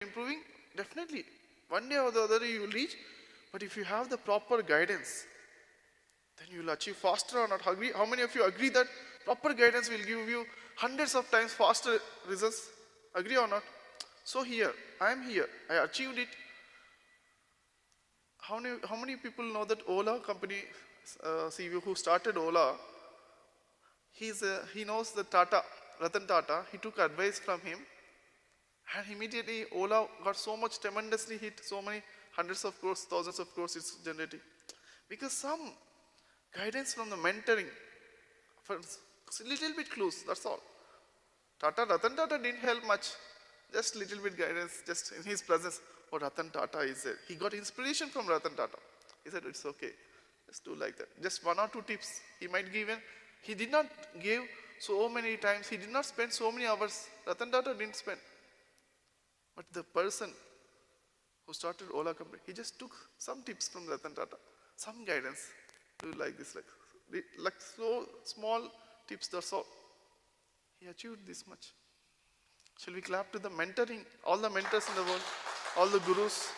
improving, definitely. One day or the other you will reach. But if you have the proper guidance, then you will achieve faster or not. Agree? How many of you agree that proper guidance will give you hundreds of times faster results? Agree or not? So here, I am here. I achieved it. How many people know that Ola company CEO who started Ola, he knows the Tata, Ratan Tata. He took advice from him. And immediately Ola got so much tremendously hit, so many hundreds of crores, thousands of crores it's generating. Because some guidance from the mentoring, for a little bit clues, that's all. Ratan Tata didn't help much, just little bit guidance, just in his presence. Oh, Ratan Tata is there. He got inspiration from Ratan Tata. He said, it's okay, just do like that. Just 1 or 2 tips he might give in. He did not give so many times, he did not spend so many hours. Ratan Tata didn't spend. But the person who started Ola company, he just took some tips from Ratan Tata, some guidance. Do like this, like so small tips, that's all. He achieved this much. Shall we clap to the mentoring, all the mentors in the world, all the gurus?